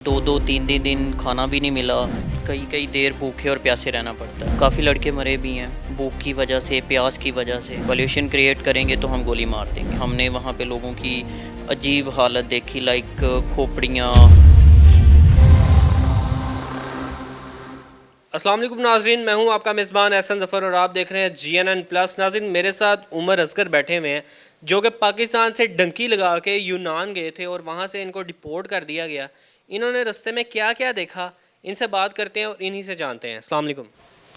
दो दो तीन तीन दिन खाना भी नहीं मिला। कई कई देर भूखे और प्यासे रहना पड़ता है। काफ़ी लड़के मरे भी हैं भूख की वजह से, प्यास की वजह से। पोल्यूशन क्रिएट करेंगे तो हम गोली मार देंगे। हमने वहाँ पे लोगों की अजीब हालत देखी, लाइक खोपड़ियाँ। अस्सलाम वालेकुम नाजरीन, मैं हूं आपका मेज़बान एहसन ज़फ़र और आप देख रहे हैं GNN प्लस। नाजरीन, मेरे साथ उमर असगर बैठे हुए हैं जो कि पाकिस्तान से डंकी लगा के यूनान गए थे और वहां से इनको डिपोर्ट कर दिया गया। इन्होंने रास्ते में क्या क्या देखा, इनसे बात करते हैं और इन्हीं से जानते हैं। अस्सलाम वालेकुम।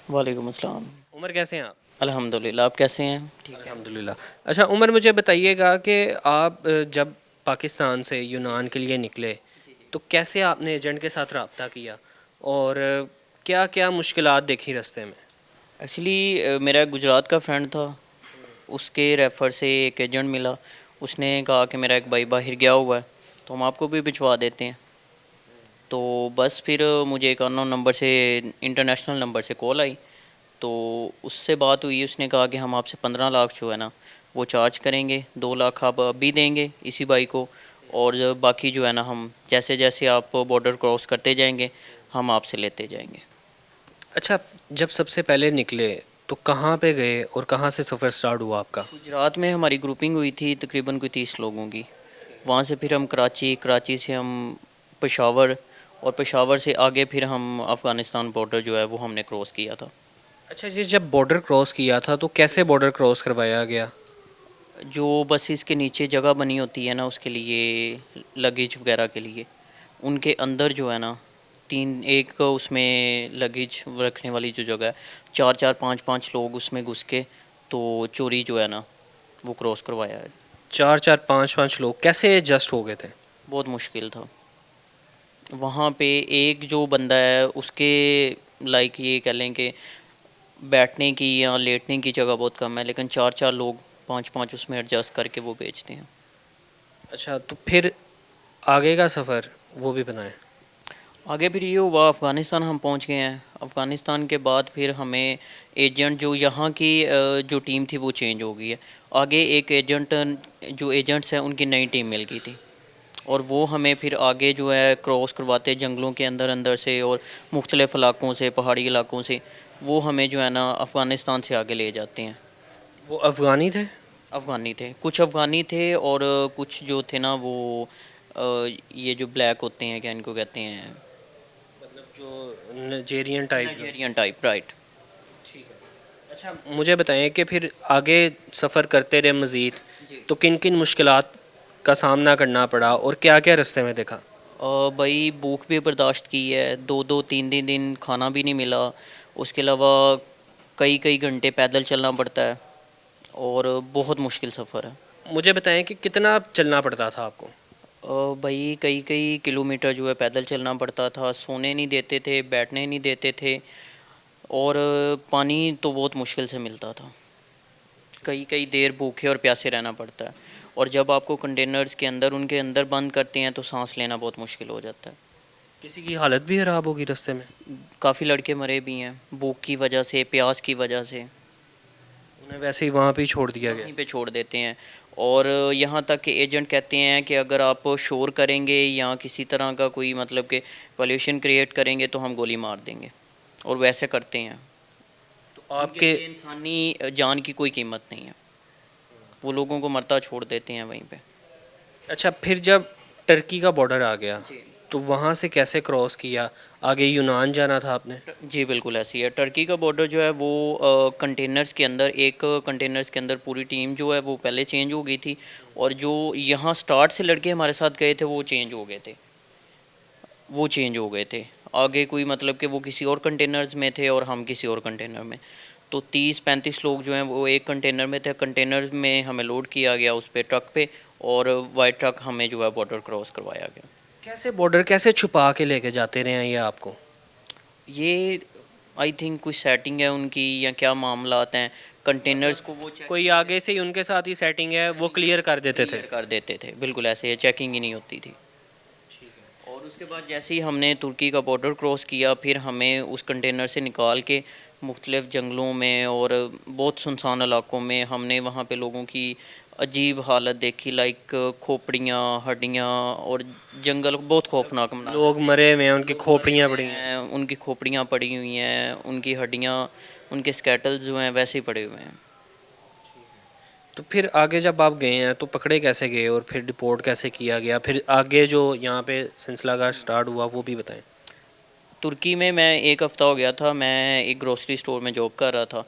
वालेकुम अस्सलाम। उमर, कैसे हैं आप? अल्हम्दुलिल्लाह, आप कैसे हैं? ठीक है। अल्हम्दुलिल्लाह। अच्छा उमर, मुझे बताइएगा कि आप जब पाकिस्तान से यूनान के लिए निकले तो कैसे आपने एजेंट के साथ रब्ता किया और क्या क्या मुश्किलात देखी रास्ते में? एक्चुअली मेरा एक गुजरात का फ्रेंड था, उसके रेफ़र से एक एजेंट मिला। उसने कहा कि मेरा एक भाई बाहर गया हुआ है तो हम आपको भी भिजवा देते हैं। तो बस फिर मुझे एक अननोन नंबर से, इंटरनेशनल नंबर से कॉल आई। तो उससे बात हुई। उसने कहा कि हम आपसे 15 लाख जो है ना वो चार्ज करेंगे। 2 लाख आप अभी देंगे इसी भाई को, और बाकी जो है ना हम जैसे जैसे आप बॉर्डर क्रॉस करते जाएंगे हम आपसे लेते जाएंगे। अच्छा, जब सबसे पहले निकले तो कहाँ पे गए और कहाँ से सफ़र स्टार्ट हुआ आपका? गुजरात में हमारी ग्रुपिंग हुई थी तकरीबन कोई 30 लोगों की। वहाँ से फिर हम कराची, कराची से हम पेशावर, और पेशावर से आगे फिर हम अफ़गानिस्तान बॉर्डर जो है वो हमने क्रॉस किया था। अच्छा जी, जब बॉर्डर क्रॉस किया था तो कैसे बॉर्डर क्रॉस करवाया गया? जो बसेस के नीचे जगह बनी होती है ना उसके लिए, लगेज वगैरह के लिए, उनके अंदर जो है ना तीन एक उसमें लगेज रखने वाली जो जगह है, चार चार पाँच पाँच लोग उसमें घुस के तो चोरी जो है ना वो क्रॉस करवाया है। चार चार पाँच पाँच लोग कैसे एडजस्ट हो गए थे? बहुत मुश्किल था। वहाँ पे एक जो बंदा है उसके, लाइक ये कह लें कि बैठने की या लेटने की जगह बहुत कम है, लेकिन चार चार लोग पाँच पाँच उसमें एडजस्ट करके वो बेचते हैं। अच्छा, तो फिर आगे का सफ़र वो भी बनाए? आगे फिर ये हुआ, अफ़गानिस्तान हम पहुंच गए हैं। अफ़गानिस्तान के बाद फिर हमें एजेंट जो यहाँ की जो टीम थी वो चेंज हो गई है। आगे एक एजेंट, जो एजेंट्स हैं उनकी नई टीम मिल गई थी, और वो हमें फिर आगे जो है क्रॉस करवाते जंगलों के अंदर अंदर से और मुख्तलिफ़ इलाकों से, पहाड़ी इलाकों से। वो हमें जो है ना अफ़गानिस्तान से आगे ले जाते हैं। वो अफ़गानी थे? अफ़गानी थे, कुछ अफ़गानी थे, और कुछ जो थे ना वो ये जो ब्लैक होते हैं, क्या इनको कहते हैं, मतलब जो नाइजेरियन टाइप जो। Nigerian type, right. ठीक है। अच्छा, मुझे बताएं कि फिर आगे सफ़र करते रहे मज़ीद जी। तो किन किन मुश्किलात का सामना करना पड़ा और क्या क्या रास्ते में देखा? भाई भूख भी बर्दाश्त की है, दो दो तीन तीन दिन खाना भी नहीं मिला। उसके अलावा कई कई घंटे पैदल चलना पड़ता है, और बहुत मुश्किल सफ़र है। मुझे बताएं कि कितना चलना पड़ता था आपको? भाई कई कई किलोमीटर जो है पैदल चलना पड़ता था। सोने नहीं देते थे, बैठने नहीं देते थे, और पानी तो बहुत मुश्किल से मिलता था। कई कई देर भूखे और प्यासे रहना पड़ता है, और जब आपको कंटेनर्स के अंदर, उनके अंदर बंद करते हैं तो सांस लेना बहुत मुश्किल हो जाता है। किसी की हालत भी ख़राब होगी रास्ते में? काफ़ी लड़के मरे भी हैं भूख की वजह से, प्यास की वजह से। उन्हें वैसे ही वहाँ पे ही छोड़ दिया गया? वहीं पे छोड़ देते हैं। और यहाँ तक कि एजेंट कहते हैं कि अगर आप शोर करेंगे या किसी तरह का कोई मतलब कि पोल्यूशन क्रिएट करेंगे तो हम गोली मार देंगे, और वैसे करते हैं। तो उनके आपके। लिए इंसानी जान की कोई कीमत नहीं है, वो लोगों को मरता छोड़ देते हैं वहीं पे। अच्छा, फिर जब टर्की का बॉर्डर आ गया जी। तो वहाँ से कैसे क्रॉस किया? आगे यूनान जाना था आपने? जी बिल्कुल ऐसी है। टर्की का बॉर्डर जो है वो कंटेनर्स के अंदर, एक कंटेनर्स के अंदर पूरी टीम जो है वो पहले चेंज हो गई थी, और जो यहाँ स्टार्ट से लड़के हमारे साथ गए थे वो चेंज हो गए थे। वो चेंज हो गए थे आगे, कोई मतलब कि वो किसी और कंटेनर्स में थे और हम किसी और कंटेनर में। तो 30-35 लोग जो हैं वो एक कंटेनर में थे। कंटेनर में हमें लोड किया गया उस पर ट्रक पे, और वाइट ट्रक हमें जो है बॉर्डर क्रॉस करवाया गया। कैसे बॉर्डर कैसे छुपा के लेके जाते रहे हैं ये आपको? ये आई थिंक कुछ सेटिंग है उनकी या क्या मामलात हैं। कंटेनर्स को वो चेक कोई आगे से ही उनके साथ ही सेटिंग है, वो क्लियर कर देते थे? क्लियर कर देते थे, बिल्कुल ऐसे ही, चेकिंग ही नहीं होती थी। और उसके बाद जैसे ही हमने तुर्की का बॉर्डर क्रॉस किया, फिर हमें उस कंटेनर से निकाल के मुख्तलिफ़ जंगलों में और बहुत सुनसान इलाकों में हमने वहाँ पे लोगों की अजीब हालत देखी, लाइक खोपड़ियाँ, हड्डियाँ और जंगल बहुत खौफनाक मंजर। लोग मरे हुए हैं, उनकी लोग मरे खोपड़ियाँ हुए पड़ी हैं। हैं, उनकी खोपड़ियाँ पड़ी हुई हैं, उनकी हड्डियाँ, उनके स्केटल्स जो हैं वैसे ही पड़े हुए हैं। तो फिर आगे जब आप गए हैं तो पकड़े कैसे गए और फिर डिपोर्ट कैसे किया गया, फिर आगे जो यहाँ पे सिलसिला का स्टार्ट हुआ वो भी बताएं। तुर्की में मैं 1 हफ़्ता हो गया था, मैं एक ग्रोसरी स्टोर में जॉब कर रहा था,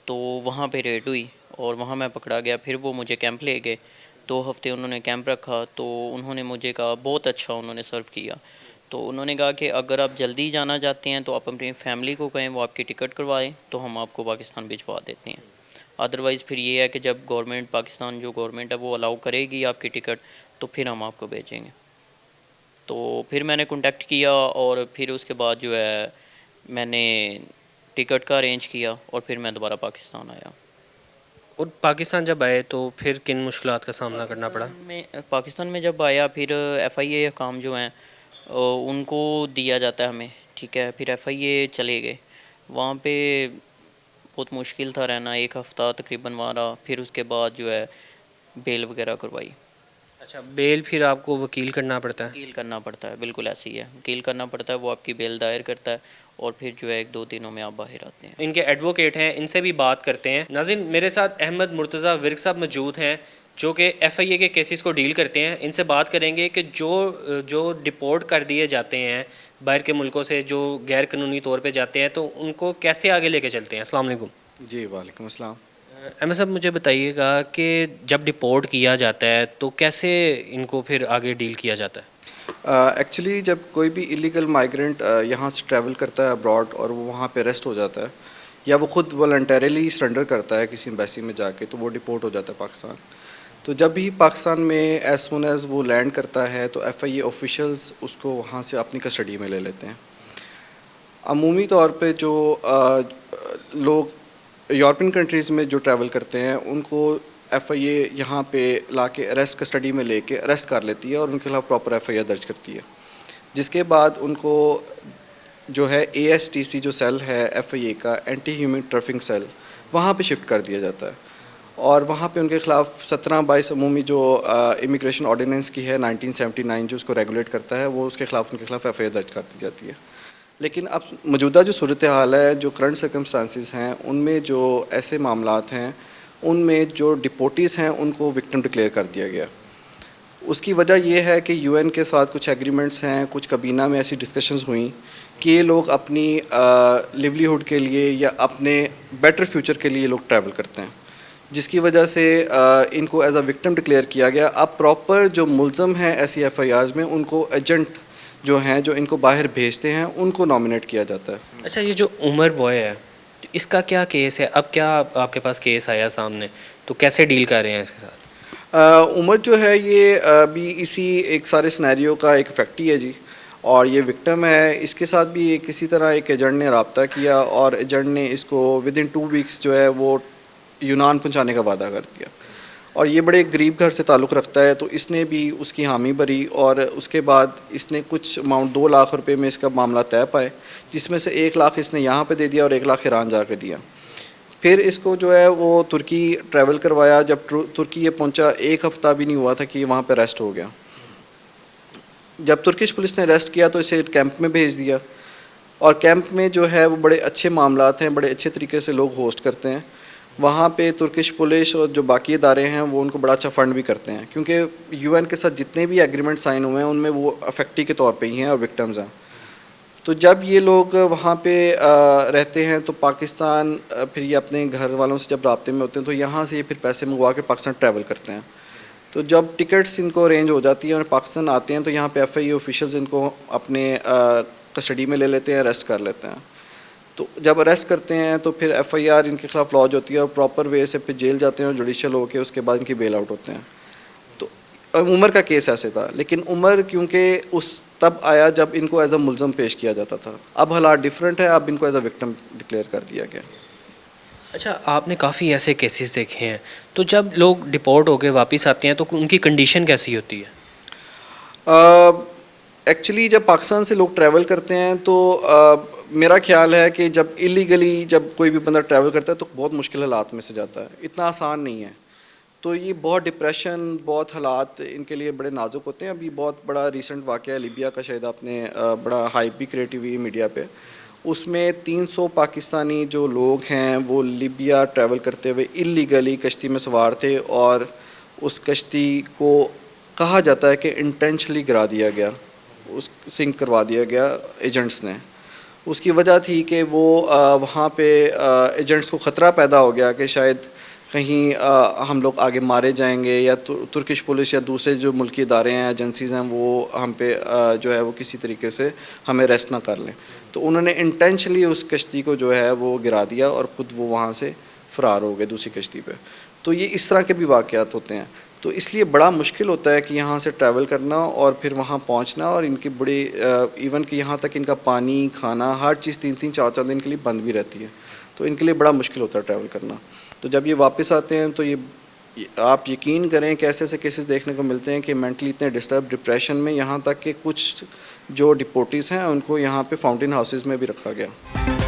तो वहाँ पे रेड हुई और वहाँ मैं पकड़ा गया। फिर वो मुझे कैंप ले गए, 2 हफ्ते उन्होंने कैंप रखा। तो उन्होंने मुझे कहा, बहुत अच्छा उन्होंने सर्व किया। तो उन्होंने कहा कि अगर आप जल्दी जाना चाहते हैं तो आप अपनी फैमिली को कहें वो आपकी टिकट करवाएं, तो हम आपको पाकिस्तान भिजवा देते हैं। अदरवाइज़ फिर ये है कि जब गवर्नमेंट, पाकिस्तान जो गवर्नमेंट है वो अलाउ करेगी आपकी टिकट, तो फिर हम आपको भेजेंगे। तो फिर मैंने कांटेक्ट किया और फिर उसके बाद जो है मैंने टिकट का अरेंज किया और फिर मैं दोबारा पाकिस्तान आया। और पाकिस्तान जब आए तो फिर किन मुश्किलात का सामना करना पड़ा। पाकिस्तान में जब आया, फिर एफआईए काम जो हैं उनको दिया जाता है हमें, ठीक है। फिर एफआईए चले गए, वहाँ पे बहुत मुश्किल था रहना, 1 हफ़्ता तकरीबन वहाँ रहा। फिर उसके बाद जो है बेल वगैरह करवाई। अच्छा, बेल फिर आपको वकील करना पड़ता है। वकील करना पड़ता है, बिल्कुल ऐसे ही है, वकील करना पड़ता है, वो आपकी बेल दायर करता है और फिर जो है 1-2 दिनों में आप बाहर आते हैं। इनके एडवोकेट हैं, इनसे भी बात करते हैं। नाज़रीन, मेरे साथ अहमद मुर्तज़ा विर्क साहब मौजूद हैं जो कि एफआईए के केसेस को डील करते हैं। इनसे बात करेंगे कि जो जो डिपोर्ट कर दिए जाते हैं बाहर के मुल्कों से, जो गैर कानूनी तौर पे जाते हैं, तो उनको कैसे आगे लेके चलते हैं। अस्सलाम वालेकुम। जी वालेकुम अस्सलाम। अहमद साहब, मुझे बताइएगा कि जब डिपोर्ट किया जाता है तो कैसे इनको फिर आगे डील किया जाता है। एक्चुअली जब कोई भी इलीगल माइग्रेंट यहाँ से ट्रैवल करता है अब्रॉड और वो वहाँ पे अरेस्ट हो जाता है या वो खुद वॉलंटरीली सरेंडर करता है किसी एम्बेसी में जाके, तो वो डिपोर्ट हो जाता है पाकिस्तान। तो जब भी पाकिस्तान में एज सुन एज़ वो लैंड करता है तो एफआईए ऑफिशियल्स उसको वहाँ से अपनी कस्टडी में ले लेते हैं। अमूमी तौर पे जो लोग यूरोपियन कंट्रीज़ में जो ट्रैवल करते हैं उनको एफआईए यहाँ पे लाके अरेस्ट कस्टडी में लेके अरेस्ट कर लेती है और उनके खिलाफ प्रॉपर एफआईआर दर्ज करती है, जिसके बाद उनको जो है एएसटीसी जो सेल है एफआईए का, एंटी ह्यूमन ट्रैफिकिंग सेल, वहाँ पे शिफ्ट कर दिया जाता है और वहाँ पे उनके खिलाफ 17/22 अमूमी जो इमिग्रेशन ऑर्डिनेंस की है 1979 जो उसको रेगुलेट करता है, वो उसके खिलाफ उनके खिलाफ एफआईआर दर्ज कर दी जाती है। लेकिन अब मौजूदा जो सूरत हाल है, जो करंट सर्कमस्टांसिस हैं, उनमें जो ऐसे मामलात हैं उनमें जो डिपोटीज़ हैं उनको विक्टिम डिक्लेयर कर दिया गया। उसकी वजह यह है कि यूएन के साथ कुछ एग्रीमेंट्स हैं, कुछ कबीना में ऐसी डिस्कशंस हुई कि ये लोग अपनी लिवलीहुड के लिए या अपने बेटर फ्यूचर के लिए लोग ट्रैवल करते हैं, जिसकी वजह से इनको एज अ विक्टिम डिक्लेयर किया गया। अब प्रॉपर जो मुल्ज़म हैं ऐसी एफआईआर्स में, उनको एजेंट जो हैं जो इनको बाहर भेजते हैं उनको नॉमिनेट किया जाता है। अच्छा, ये जो उमर बॉय है इसका क्या केस है, अब क्या आपके पास केस आया सामने, तो कैसे डील कर रहे हैं इसके साथ। उमर जो है ये भी इसी एक सारे सिनेरियो का एक फैक्ट ही है जी, और ये विक्टिम है। इसके साथ भी किसी तरह एक एजेंट ने रब्ता किया और एजेंट ने इसको विद इन 2 वीक्स जो है वो यूनान पहुंचाने का वादा कर दिया, और ये बड़े गरीब घर से ताल्लुक़ रखता है, तो इसने भी उसकी हामी भरी और उसके बाद इसने कुछ अमाउंट 2 लाख रुपए में इसका मामला तय पाए, जिसमें से 1 लाख इसने यहाँ पे दे दिया और 1 लाख ईरान जाकर दिया। फिर इसको जो है वो तुर्की ट्रैवल करवाया। जब तुर्की ये पहुँचा 1 हफ़्ता भी नहीं हुआ था कि वहाँ पर अरेस्ट हो गया। जब तुर्किश पुलिस ने अरेस्ट किया तो इसे कैंप में भेज दिया, और कैंप में जो है वो बड़े अच्छे मामलात हैं, बड़े अच्छे तरीके से लोग होस्ट करते हैं। वहाँ पे तुर्किश पुलिस और जो बाकी इदारे हैं वो उनको बड़ा अच्छा फ़ंड भी करते हैं, क्योंकि यूएन के साथ जितने भी एग्रीमेंट साइन हुए हैं उनमें वो अफेक्टी के तौर पे ही हैं और विक्टिम्स हैं। तो जब ये लोग वहाँ पे रहते हैं तो पाकिस्तान फिर ये अपने घर वालों से जब राब्ते में होते हैं तो यहाँ से ये फिर पैसे मंगवा के पाकिस्तान ट्रैवल करते हैं। तो जब टिकट्स इनको अरेंज हो जाती है और पाकिस्तान आते हैं तो यहाँ पे एफआईए ऑफिशियल्स इनको अपने कस्टडी में ले लेते हैं, अरेस्ट कर लेते हैं। तो जब अरेस्ट करते हैं तो फिर एफआईआर इनके खिलाफ लॉन्च होती है और प्रॉपर वे से फिर जेल जाते हैं और जुडिशल होके उसके बाद इनकी बेल आउट होते हैं। तो उमर का केस ऐसे था, लेकिन उमर क्योंकि उस तब आया जब इनको एज अ मुल्ज़म पेश किया जाता था, अब हालात डिफरेंट है, अब इनको एज अ विक्टिम डिक्लेयर कर दिया गया। अच्छा, आपने काफ़ी ऐसे केसेस देखे हैं, तो जब लोग डिपोर्ट होकर वापस आते हैं तो उनकी कंडीशन कैसी होती है। एक्चुअली जब पाकिस्तान से लोग ट्रैवल करते हैं तो मेरा ख्याल है कि जब इलीगली जब कोई भी बंदा ट्रैवल करता है तो बहुत मुश्किल हालात में से जाता है, इतना आसान नहीं है। तो ये बहुत डिप्रेशन, बहुत हालात इनके लिए बड़े नाजुक होते हैं। अभी बहुत बड़ा रीसेंट वाक़या है लीबिया का, शायद आपने बड़ा हाइप भी क्रिएट हुई मीडिया पे। उसमें 300 पाकिस्तानी जो लोग हैं वो लीबिया ट्रैवल करते हुए इल्लीगली कश्ती में सवार थे, और उस कश्ती को कहा जाता है कि इंटेंशनली गिरा दिया गया, उस सिंक करवा दिया गया एजेंट्स ने। उसकी वजह थी कि वो वहाँ पे एजेंट्स को ख़तरा पैदा हो गया कि शायद कहीं हम लोग आगे मारे जाएंगे, या तुर्किश पुलिस या दूसरे जो मुल्की इदारे हैं, एजेंसीज़ हैं, वो हम पे जो है वो किसी तरीके से हमें अरेस्ट ना कर लें। तो उन्होंने इंटेंशनली उस कश्ती को जो है वो गिरा दिया और ख़ुद वो वहाँ से फ़रार हो गए दूसरी कश्ती पे। तो ये इस तरह के भी वाक़यात होते हैं। तो इसलिए बड़ा मुश्किल होता है कि यहाँ से ट्रैवल करना और फिर वहाँ पहुँचना, और इनकी बड़ी इवन कि यहाँ तक इनका पानी, खाना, हर चीज़ 3-3 4-4 दिन के लिए बंद भी रहती है। तो इनके लिए बड़ा मुश्किल होता है ट्रैवल करना। तो जब ये वापस आते हैं तो ये आप यकीन करें कि ऐसे ऐसे केसेस देखने को मिलते हैं कि मेंटली इतने डिस्टर्ब, डिप्रेशन में, यहाँ तक कि कुछ जो डिपोटीज़ हैं उनको यहाँ पे फाउंटेन हाउसेस में भी रखा गया।